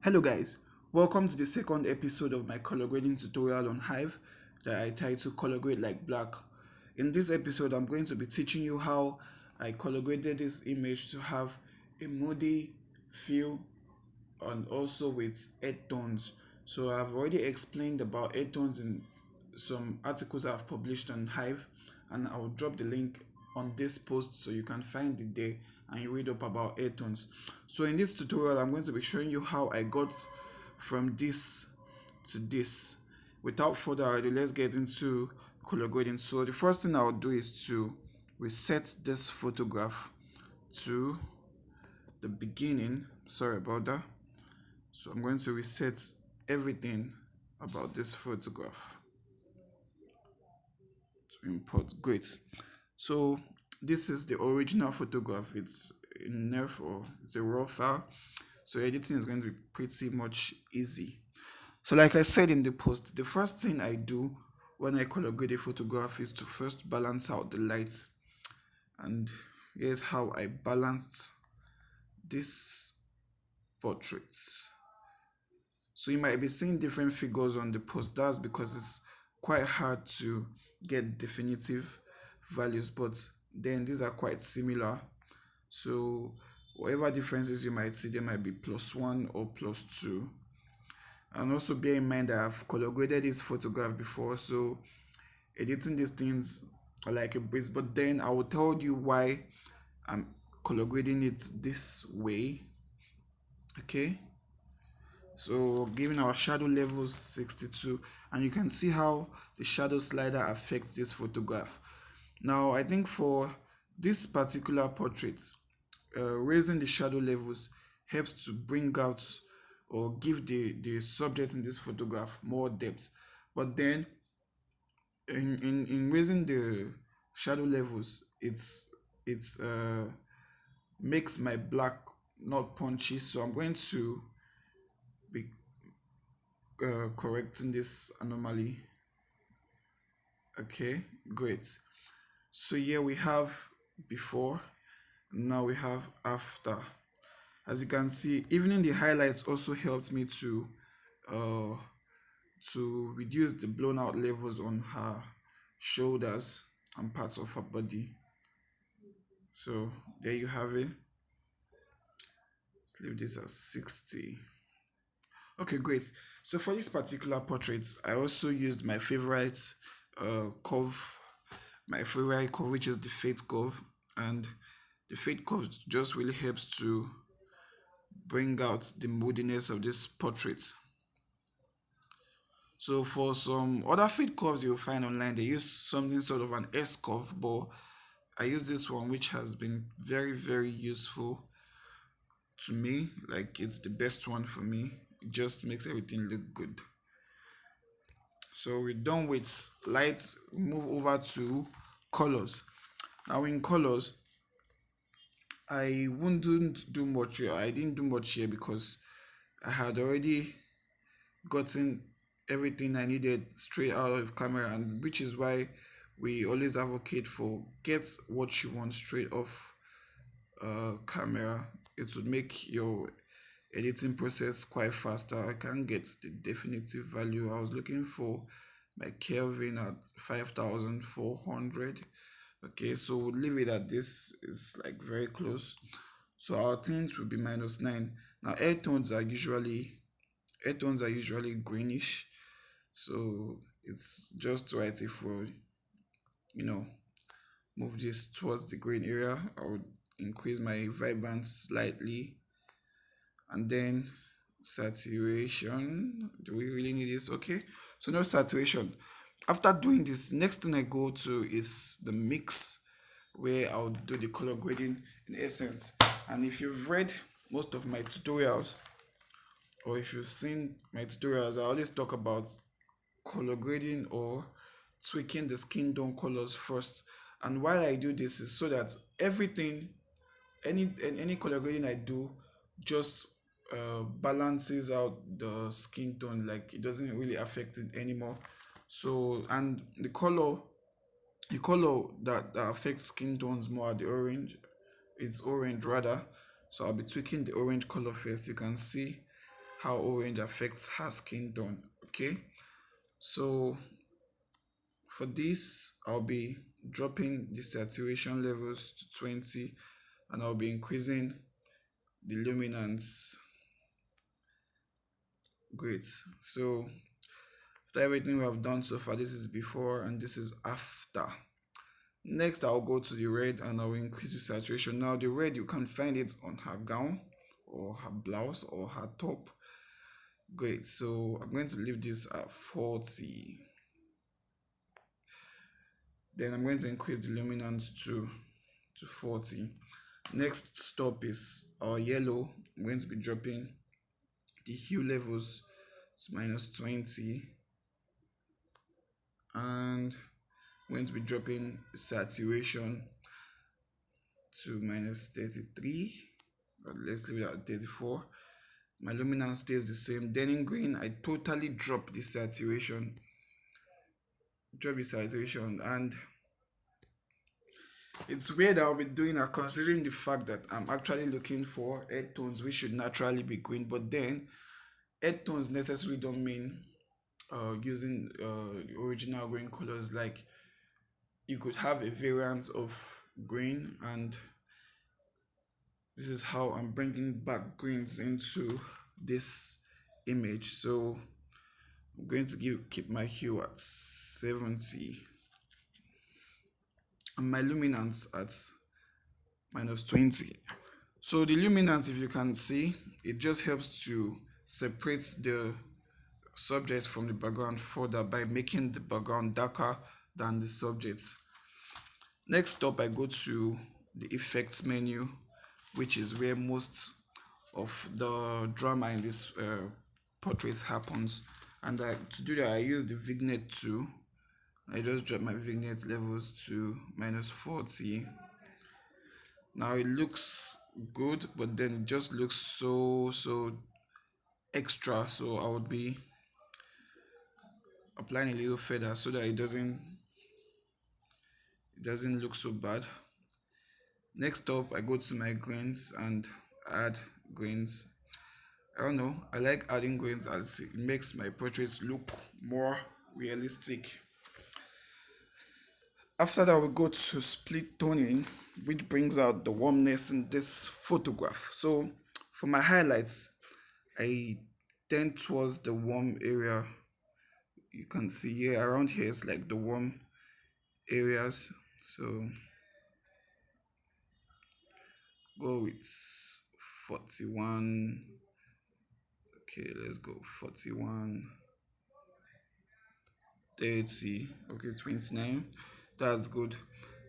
Hello guys, welcome to the second episode of my color grading tutorial on Hive that I titled Color Grade Like Black. In this episode, I'm going to be teaching you how I color graded this image to have a moody feel and also with earth tones. So I've already explained about earth tones in some articles I've published on Hive, and I'll drop the link on this post so you can find it there and you read up about earth tones. So in this tutorial, I'm going to be showing you how I got from this to this. Without further ado, let's get into color grading. So the first thing I'll do is to reset this photograph to the beginning. Sorry about that. So I'm going to reset everything about this photograph to import. Great. So this is the original photograph. It's in nerf or it's a raw file. So editing is going to be pretty much easy. So like I said in the post, the first thing I do when I color grade a photograph is to first balance out the light. And here's how I balanced this portrait. So you might be seeing different figures on the post. That's because it's quite hard to get definitive values, but then these are quite similar. So whatever differences you might see, they might be +1 or +2. And also bear in mind that I've color graded this photograph before, so editing these things are like a breeze. But then I will tell you why I'm color grading it this way. Okay. So giving our shadow levels 62, and you can see how the shadow slider affects this photograph. Now I think for this particular portrait, raising the shadow levels helps to bring out or give the subject in this photograph more depth. But then in raising the shadow levels, it's makes my black not punchy. So I'm going to be correcting this anomaly. Okay, great. So here we have before, now we have after. As you can see, evening the highlights also helps me uh to reduce the blown out levels on her shoulders and parts of her body. So there you have it. Let's leave this at 60. Okay, great. So for this particular portrait, I also used my favorite curve, which is the fade curve, and the fade curve just really helps to bring out the moodiness of this portrait. So for some other fade curves you'll find online, they use something sort of an S curve, but I use this one which has been very, very useful to me. Like it's the best one for me. It just makes everything look good. So we're done with lights. Move over to colors. Now in colors, I wouldn't do much here. I didn't do much here because I had already gotten everything I needed straight out of camera, and which is why we always advocate for get what you want straight off camera. It would make your editing process quite faster. I can't get the definitive value. I was looking for my Kelvin at 5400. Okay, so we'll leave it at this. It's like very close. So our tints will be -9. Now air tones are usually greenish, so it's just right if we you know move this towards the green area. I would increase my vibrance slightly, and then saturation. Do we really need this? Okay, so no saturation. After doing this, next thing I go to is the mix, where I'll do the color grading in essence. And if you've read most of my tutorials, or if you've seen my tutorials, I always talk about color grading or tweaking the skin tone colors first. And why I do this is so that everything, any color grading I do, just balances out the skin tone. Like it doesn't really affect it anymore. So and the color that affects skin tones more are the orange. It's orange rather. So I'll be tweaking the orange color first. You can see how orange affects her skin tone. Okay, so for this, I'll be dropping the saturation levels to 20, and I'll be increasing the luminance. Great. So after everything we have done so far, this is before and this is after. Next, I'll go to the red and I'll increase the saturation. Now, the red, you can find it on her gown or her blouse or her top. Great. So I'm going to leave this at 40. Then I'm going to increase the luminance to 40. Next stop is our yellow. I'm going to be dropping the hue levels to -20, and I'm going to be dropping saturation to -33, or let's leave it at 34. My luminance stays the same. Then in green, I totally drop the saturation, and it's weird I'll be doing that considering the fact that I'm actually looking for earth tones which should naturally be green, but then earth tones necessarily don't mean using the original green colors. Like, you could have a variant of green, and this is how I'm bringing back greens into this image. So I'm going to keep my hue at 70 and my luminance at -20. So the luminance, if you can see, it just helps to separate the subject from the background further by making the background darker than the subject. Next up, I go to the effects menu, which is where most of the drama in this portrait happens. And to do that, I use the vignette tool. I just drop my vignette levels to -40. Now it looks good, but then it just looks so extra. So I would be applying a little feather so that it doesn't look so bad. Next up, I go to my grains and add grains. I don't know, I like adding grains as it makes my portraits look more realistic. After that, we go to split toning, which brings out the warmness in this photograph. So for my highlights, I tend towards the warm area. You can see here, around here is like the warm areas. So go with 41. Okay, let's go 41, 30. Okay, 29. That's good.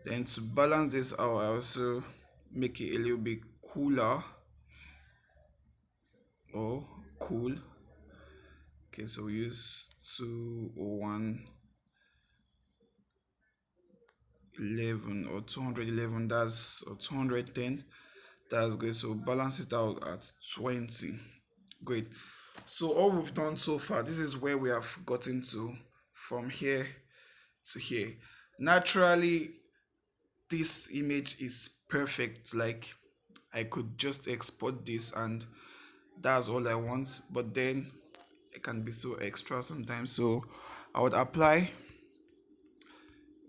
Then to balance this out, I also make it a little bit cooler or cool. Okay, so we use 201 11 or 211, that's, or 210. That's good. So balance it out at 20. Great. So all we've done so far, this is where we have gotten to from here to here. Naturally, this image is perfect. Like, I could just export this and that's all I want, but then it can be so extra sometimes. So I would apply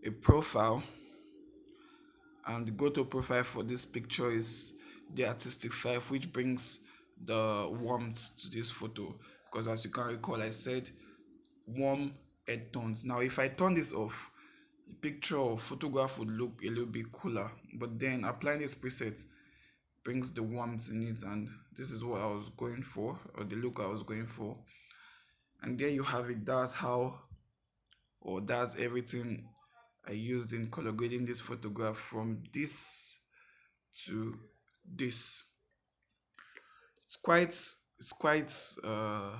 a profile, and the go-to profile for this picture is the artistic 5, which brings the warmth to this photo, because as you can recall, I said warm earth tones. Now if I turn this off, the picture or photograph would look a little bit cooler, but then applying this preset brings the warmth in it, and this is what I was going for, or the look I was going for. And there you have it. That's everything I used in color grading this photograph from this to this. It's quite uh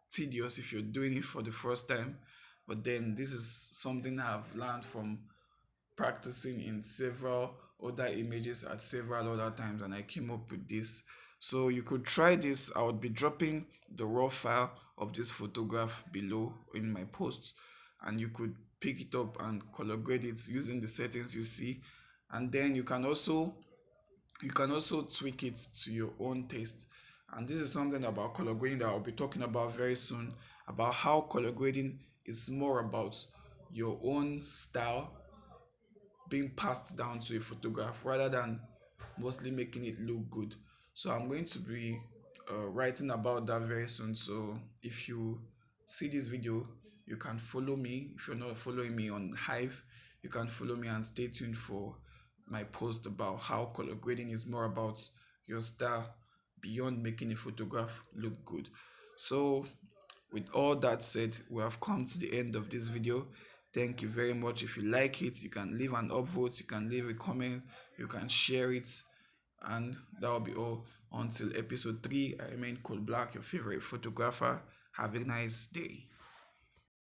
tedious if you're doing it for the first time, but then this is something I've learned from practicing in several other images at several other times, and I came up with this. So you could try this. I would be dropping the raw file of this photograph below in my posts, and you could pick it up and color grade it using the settings you see. And then you can also tweak it to your own taste, And this is something about color grading that I'll be talking about very soon, about how color grading is more about your own style being passed down to a photograph rather than mostly making it look good. So I'm going to be writing about that very soon. So if you see this video, you can follow me. If you're not following me on Hive, you can follow me and stay tuned for my post about how color grading is more about your style beyond making a photograph look good. So with all that said, we have come to the end of this video. Thank you very much. If you like it, you can leave an upvote, you can leave a comment, you can share it, and that will be all. Until episode 3, I remain Blacc, your favorite photographer. Have a nice day.